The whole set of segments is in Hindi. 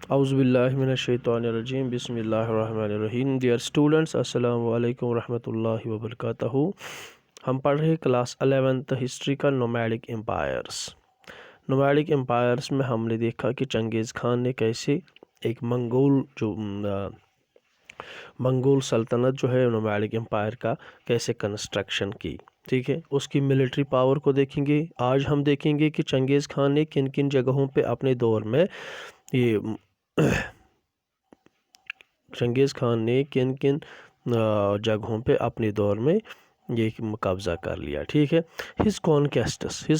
औज़ुबिल्लाहिमिनश्शैतानिर्रजीम बिस्मिल्लाहिर्रहमानिर्रहीम। डियर स्टूडेंट्स, अस्सलामु अलैकुम रहमतुल्लाहि व बरकातहू। हम पढ़ रहे क्लास 11th हिस्ट्री का नोमैडिक एम्पायर्स। नोमैडिक एम्पायर्स में हमने देखा कि चंगेज़ खान ने कैसे एक मंगोल सल्तनत जो है नोमैडिक एम्पायर का कैसे कंस्ट्रक्शन की। ठीक है, उसकी मिलिट्री पावर को देखेंगे। आज हम देखेंगे कि चंगेज़ खान ने किन किन जगहों पे अपने दौर में ये चंगेज़ खान ने किन किन जगहों पे अपने दौर में ये कब्ज़ा कर लिया। ठीक है, हिज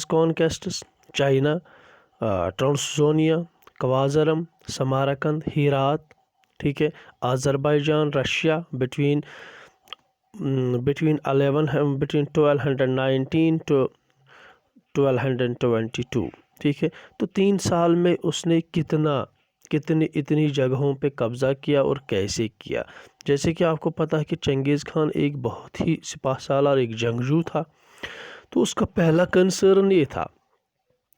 कॉन्केस्ट्स चाइना, ट्रांसजोनिया, ख्वाज़ारम, समरकंद, हेरात। ठीक है, अज़रबैजान, रशिया बिटवीन 1219 to 1222। ठीक है, तो 3 साल में उसने इतनी जगहों पे कब्ज़ा किया और कैसे किया। जैसे कि आपको पता है कि चंगेज़ खान एक बहुत ही सिपह सालार एक जंगजू था। तो उसका पहला कंसर्न ये था,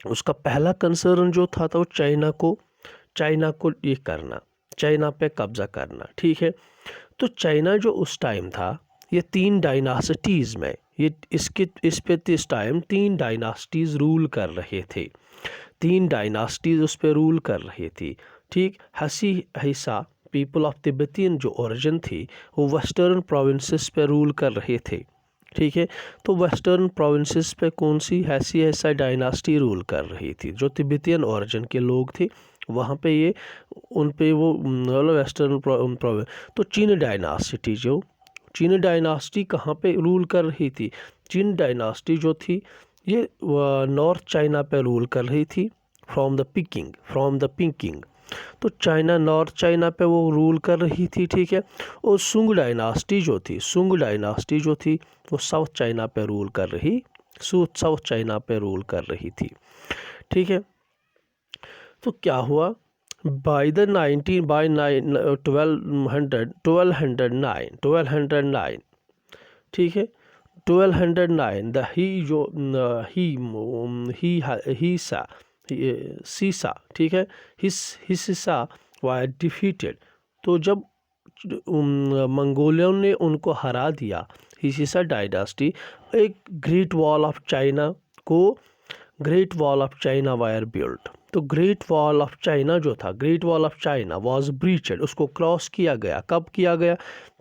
उसका पहला कंसर्न जो था तो चाइना को ये करना, चाइना पे कब्ज़ा करना। ठीक है, तो चाइना जो उस टाइम था, ये 3 डायनासिटीज़ में इस पे इस टाइम 3 डायनासिटीज़ रूल कर रहे थे। 3 डायनासिटीज़ उस पर रूल कर रही थी। ठीक, हिस्सा पीपल ऑफ तिब्बतियन जो ओरिजिन थी वो वेस्टर्न प्रोविंसेस पे रूल कर रहे थे। ठीक है, तो वेस्टर्न प्रोविंसेस पे कौन सी हिस्सा डायनासिटी रूल कर रही थी, जो तिब्बतियन ओरिजिन के लोग थे वहाँ पे ये उन पे वो वेस्टर्न प्रोविंस। तो चीन डायनासिटी कहाँ पे रूल कर रही थी। चीन डायनासिटी जो थी ये नॉर्थ चाइना पे रूल कर रही थी फ्रॉम द पिकिंग। तो चाइना नॉर्थ चाइना पे वो रूल कर रही थी। ठीक है, और सुंग डायनासिटी जो थी वो साउथ चाइना पे रूल कर रही थी। ठीक है, तो क्या हुआ, बाय 1209। ठीक है, 1209 सीसा। ठीक है, हिस्सा वायर डिफीटेड। तो जब मंगोलियों ने उनको हरा दिया, हिस्सा डायनास्टी एक great wall of China were built. तो ग्रेट वॉल ऑफ चाइना जो था, great wall of China was breached, उसको क्रॉस किया गया। कब किया गया?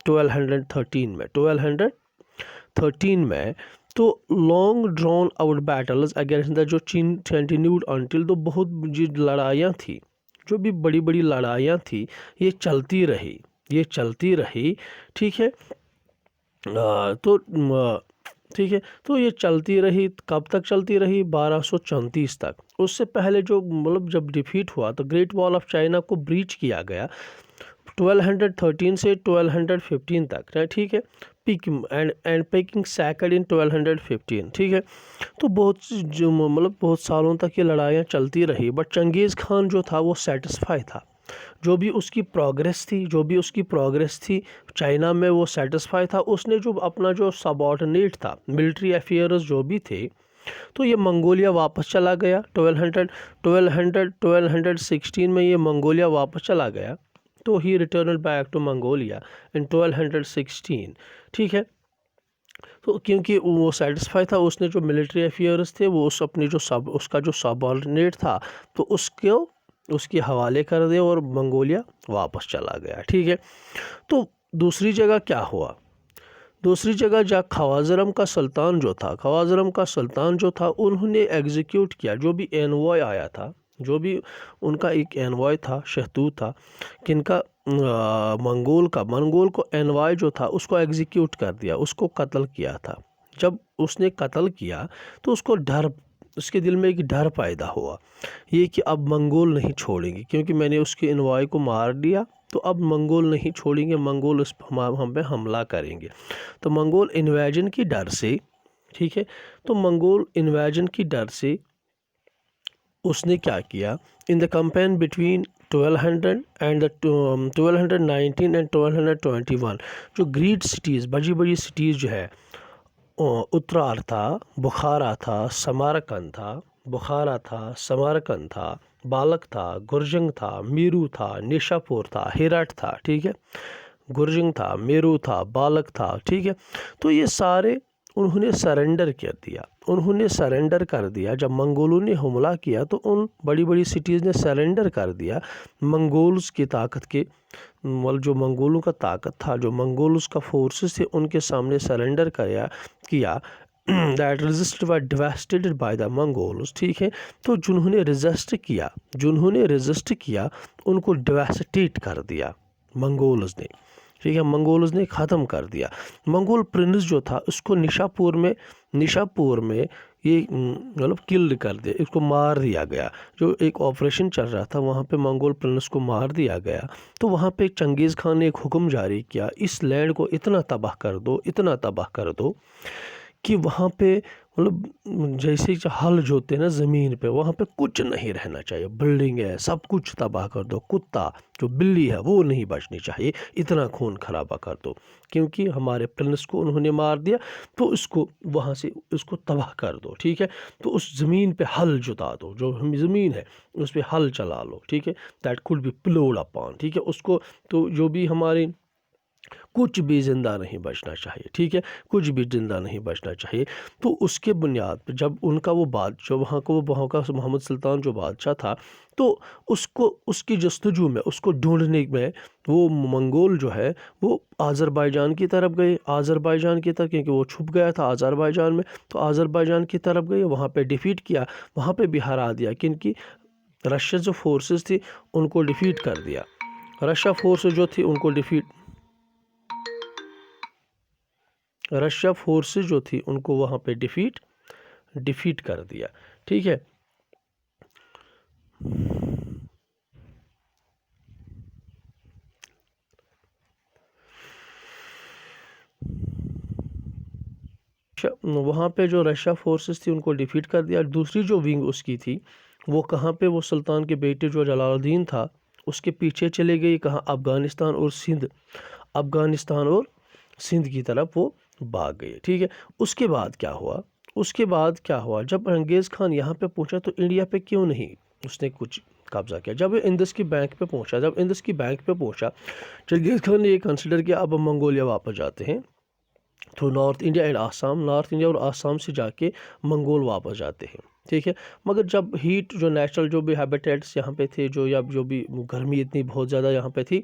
1213 में। तो long drawn out battles against the जो चीन कंटिन्यूड अनटिल, तो बहुत लड़ाइयाँ थी, जो भी बड़ी बड़ी लड़ाइयाँ थी ये चलती रही। ठीक है, तो ये चलती रही। कब तक चलती रही? 1234 तक। उससे पहले जो जब डिफीट हुआ तो ग्रेट वॉल ऑफ चाइना को ब्रीच किया गया 1213 से 1215 तक। ठीक है, पेकिंग सैकेड इन 1215। ठीक है, तो बहुत सालों तक ये लड़ाइयाँ चलती रही। बट चंगेज़ खान जो था वो सेटिस्फाई था, जो भी उसकी प्रोग्रेस थी चाइना में, वो सेटिस्फाई था। उसने जो अपना जो सबऑर्डिनेट था, मिलिट्री अफेयर्स जो भी थे, तो ये मंगोलिया वापस चला गया। 1216 में ये मंगोलिया वापस चला गया। तो ही रिटर्न बैक टू मंगोलिया इन 1216। ठीक है, तो क्योंकि वो सेटिस्फाई था, उसने जो मिलिट्री अफेयर्स थे वो उसका जो सबऑर्डिनेट था तो उसके हवाले कर दे और मंगोलिया वापस चला गया। ठीक है, तो दूसरी जगह क्या हुआ? दूसरी जगह जहाँ ख्वाज़ारम का सुल्तान जो था उन्होंने एग्जीक्यूट किया जो भी एनवॉय आया था, जो भी उनका एक एनवॉय था, शहतूत था, किनका मंगोल को एनवॉय जो था उसको एग्जीक्यूट कर दिया, उसको कत्ल किया था। जब उसने कत्ल किया तो उसके दिल में एक डर पैदा हुआ, ये कि अब मंगोल नहीं छोड़ेंगे, क्योंकि मैंने उसके एनवॉय को मार दिया, तो अब मंगोल नहीं छोड़ेंगे, मंगोल हम पे हमला करेंगे। तो मंगोल इन्वेजन की डर से, ठीक है, तो मंगोल इन्वेजन की डर से उसने क्या किया, in the campaign between 1219 and 1221, जो ग्रेट सिटीज़, बड़ी सिटीज़ जो है, उत्तरार था, बुखारा था, समरकंद था, बालक था, गुरजंग था, मीरू था, निशापुर था, हेरठ था, ठीक है। गुरजंग था, मेरू था, बालक था, ठीक है। तो ये सारे उन्होंने सरेंडर कर दिया, उन्होंने सरेंडर कर दिया। जब मंगोलों ने हमला किया तो उन बड़ी बड़ी सिटीज़ ने सरेंडर कर दिया मंगोल्स की ताकत के, मतलब जो मंगोलों का ताकत था, जो मंगोल्स का फोर्सेस थे, उनके सामने सरेंडर किया that resist were devastated by the Mongols, ठीक है। तो जिन्होंने रेजिस्ट किया उनको डिवास्टेट कर दिया मंगोल्स ने, ठीक है। मंगोल्स ने ख़त्म कर दिया। मंगोल प्रिंस जो था उसको निशापुर में ये मतलब किल्ड कर दिया, इसको मार दिया गया। जो एक ऑपरेशन चल रहा था वहाँ पे मंगोल प्रिंस को मार दिया गया। तो वहाँ पे चंगेज़ खान ने एक हुक्म जारी किया, इस लैंड को इतना तबाह कर दो, इतना तबाह कर दो कि वहाँ पे मतलब जैसे कि हल जोते ना ज़मीन पे, वहाँ पे कुछ नहीं रहना चाहिए, बिल्डिंग है सब कुछ तबाह कर दो, कुत्ता जो बिल्ली है वो नहीं बचनी चाहिए, इतना खून खराबा कर दो। क्योंकि हमारे प्रिंस को उन्होंने मार दिया तो इसको वहाँ से उसको तबाह कर दो, ठीक है। तो उस ज़मीन पे हल जुता दो, जो हम ज़मीन है उस पर हल चला लो, ठीक है। दैट कुड बी प्लोड अपॉन, ठीक है। उसको तो जो भी हमारे कुछ भी ज़िंदा नहीं बचना चाहिए, ठीक है, कुछ भी ज़िंदा नहीं बचना चाहिए। तो उसके बुनियाद पर जब उनका वो जो वहाँ का मोहम्मद सुल्तान जो बादशाह था, तो उसको उसकी जस्तजू में, उसको ढूंढने में वो मंगोल जो है वो आज़रबाईजान की तरफ गए, आज़रबाईजान की तरफ, क्योंकि वो छुप गया था आज़रबाईजान में। तो आज़रबाईजान की तरफ गए, वहाँ पे डिफीट किया, वहाँ पे भी हरा दिया, क्योंकि रशिया जो फोर्सेस थी उनको डिफीट कर दिया। रशिया फोर्स जो थी उनको रशिया फोर्सेस जो थी उनको वहाँ पे डिफीट कर दिया, ठीक है। वहाँ पे जो रशिया फोर्सेस थी उनको डिफीट कर दिया। दूसरी जो विंग उसकी थी वो कहाँ पे, वो सुल्तान के बेटे जो जलालुद्दीन था उसके पीछे चले गई, कहाँ, अफ़गानिस्तान और सिंध की तरफ वो भाग गए, ठीक है। उसके बाद क्या हुआ, जब चंगेज़ खान यहाँ पे पहुँचा तो इंडिया पे क्यों नहीं उसने कुछ कब्जा किया। जब इंदस की बैंक पे पहुँचा, चंगेज़ खान ने ये कंसिडर किया अब हम मंगोलिया वापस जाते हैं, तो नॉर्थ इंडिया और आसाम से जाके मंगोल वापस जाते हैं, ठीक है। मगर जब हीट जो नेचुरल जो भी हैबिटेट्स यहाँ पे थे, जो या जो भी गर्मी इतनी बहुत ज़्यादा यहाँ पे थी,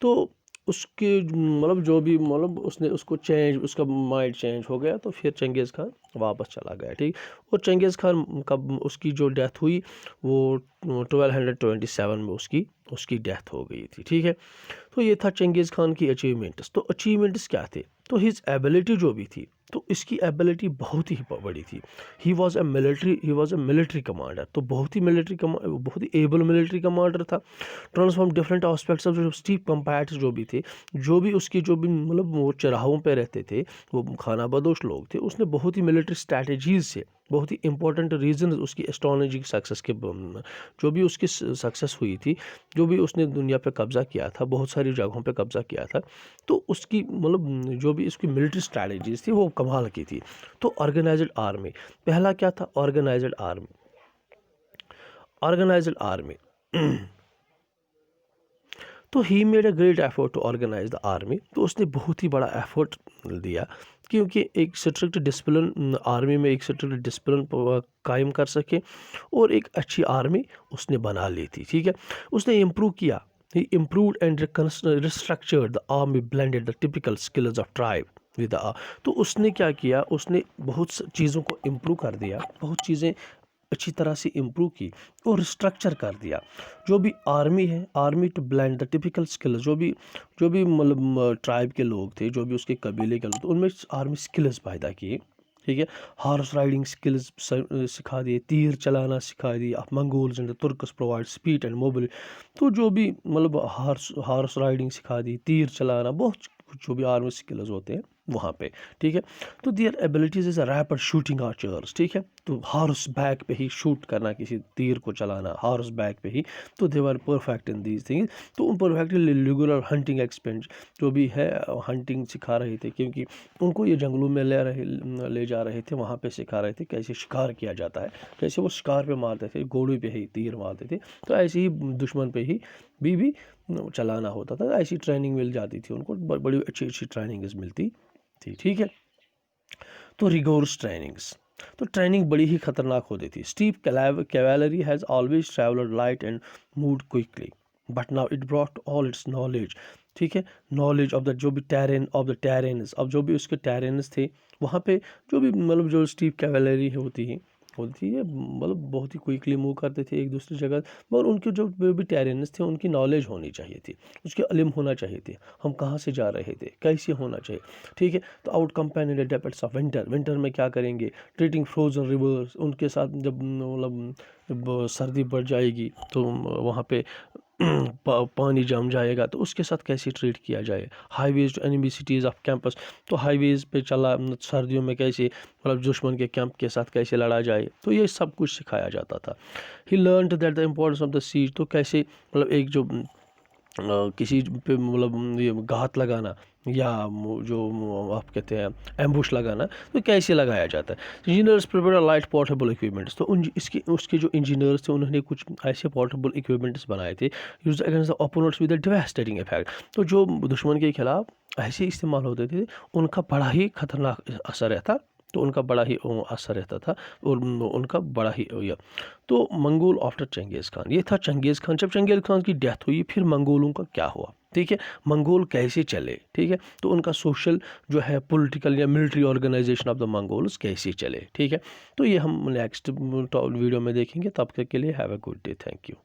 तो उसके मतलब जो भी मतलब उसने उसका माइंड चेंज हो गया, तो फिर चंगेज़ खान वापस चला गया, ठीक। और चंगेज़ खान कब उसकी जो डेथ हुई वो 1227 में उसकी डेथ हो गई थी, ठीक है। तो ये था चंगेज़ खान की अचीवमेंट्स। तो अचीवमेंट्स क्या थे, तो हिज एबिलिटी जो भी थी, तो इसकी एबिलिटी बहुत ही बड़ी थी। He was a military commander, तो बहुत ही एबल मिलिट्री कमांडर था। ट्रांसफॉर्म डिफरेंट एस्पेक्ट्स ऑफ जो स्टीप कंपैट्स जो भी थे, जो भी मतलब वो चराहों पे रहते थे, वो खाना बदोश लोग थे, उसने बहुत ही मिलिट्री स्ट्रैटेजीज से बहुत ही इंपॉर्टेंट रीजन उसकी एस्ट्रोलॉजी सक्सेस के, जो भी उसकी सक्सेस हुई थी, जो भी उसने दुनिया पे कब्ज़ा किया था, बहुत सारी जगहों पे कब्ज़ा किया था, तो उसकी मतलब जो भी उसकी मिलिट्री स्ट्रैटेजीज थी वो कमाल की थी। तो ऑर्गेनाइज्ड आर्मी, पहला क्या था, ऑर्गेनाइज्ड आर्मी तो he made a great effort to organise the army, तो उसने बहुत ही बड़ा एफर्ट दिया, क्योंकि एक स्ट्रिक्ट डिसिप्लिन आर्मी में एक स्ट्रिक्ट डिसिप्लिन कायम कर सके, और एक अच्छी आर्मी उसने बना ली थी, ठीक है। उसने इम्प्रूव किया, he improved and restructured the army, blended the typical skills of tribe with the तो उसने क्या किया, उसने बहुत चीज़ों को इम्प्रूव कर दिया, बहुत चीज़ें अच्छी तरह से इम्प्रूव की और स्ट्रक्चर कर दिया। जो भी आर्मी है, army to blend the typical skills, जो भी मतलब ट्राइब के लोग थे, जो भी उसके कबीले के लोग थे, उनमें आर्मी स्किल्स पैदा किए, ठीक है। हॉर्स राइडिंग स्किल्स सिखा दिए, तीर चलाना सिखा दिए। Mongols and Turks provide speed and mobility, तो जो भी मतलब हॉर्स राइडिंग सिखा दी, तीर चलाना, बहुत कुछ जो भी आर्मी स्किल्स होते हैं वहाँ पे, ठीक है। तो their abilities is a rapid shooting archers, ठीक है। तो हॉर्स बैक पे ही शूट करना, किसी तीर को चलाना हॉर्स बैक पे ही, तो दे वर परफेक्ट इन दीज थिंग्स। तो उन परफेक्टली रेगुलर हंटिंग एक्सपेंस जो भी है हंटिंग सिखा रहे थे, क्योंकि उनको ये जंगलों में ले जा रहे थे, वहाँ पे सिखा रहे थे कैसे शिकार किया जाता है, कैसे वो शिकार पे मारते थे, घोड़े पे ही तीर मारते थे। तो ऐसे ही दुश्मन पे ही भी चलाना होता था। ऐसी ट्रेनिंग मिल जाती थी उनको, बड़ी अच्छी अच्छी ट्रेनिंग मिलती थी। ठीक है, तो रिगोर्स ट्रेनिंग्स, तो ट्रेनिंग बड़ी ही खतरनाक होती थी। Steep cavalry has always travelled light and moved quickly, but now it brought all it's knowledge. ठीक है, नॉलेज ऑफ द जो भी टेरेन्स, अब जो भी उसके टेरेन्स थे वहाँ पे, जो भी मतलब जो स्टीप कैवेलरी होती है मतलब बहुत ही क्विकली मूव करते थे एक दूसरी जगह, मगर उनके जो भी टेरेन्स थे उनकी नॉलेज होनी चाहिए थी, उसके इल्म होना चाहिए थे, हम कहाँ से जा रहे थे, कैसे होना चाहिए। ठीक है, तो out companion depths of winter में क्या करेंगे, ट्रीटिंग फ्रोजन रिवर्स, उनके साथ जब मतलब जब सर्दी बढ़ जाएगी तो वहाँ पे पानी जम जाएगा, तो उसके साथ कैसे ट्रीट किया जाए। Highways to enemy cities of campus, तो हाईवेज़ पे चला सर्दियों में कैसे मतलब दुश्मन के कैंप के साथ कैसे लड़ा जाए, तो ये सब कुछ सिखाया जाता था। He learn that the importance of the siege, तो कैसे मतलब एक जो किसी पे मतलब ये घात लगाना या जो आप कहते हैं एम्बुश लगाना, तो कैसे लगाया जाता है। Engineers prepare light portable equipments, तो उसके जो इंजीनियर्स थे उन्होंने कुछ ऐसे पोर्टेबल इक्विपमेंट्स बनाए थे use against the opponents with the devastating effect, तो जो दुश्मन के खिलाफ ऐसे इस्तेमाल होते थे, उनका बड़ा ही खतरनाक असर रहता, तो उनका बड़ा ही असर रहता था और उनका बड़ा ही यह। तो मंगोल आफ्टर चंगेज़ खान, ये था चंगेज़ खान। जब चंगेज़ खान की डेथ हुई फिर मंगोलों का क्या हुआ, ठीक है, मंगोल कैसे चले, ठीक है, तो उनका सोशल जो है पॉलिटिकल या military organisation of the Mongols कैसे चले। ठीक है, तो ये हम नेक्स्ट वीडियो में देखेंगे। तब तक के लिए have a good day, thank you.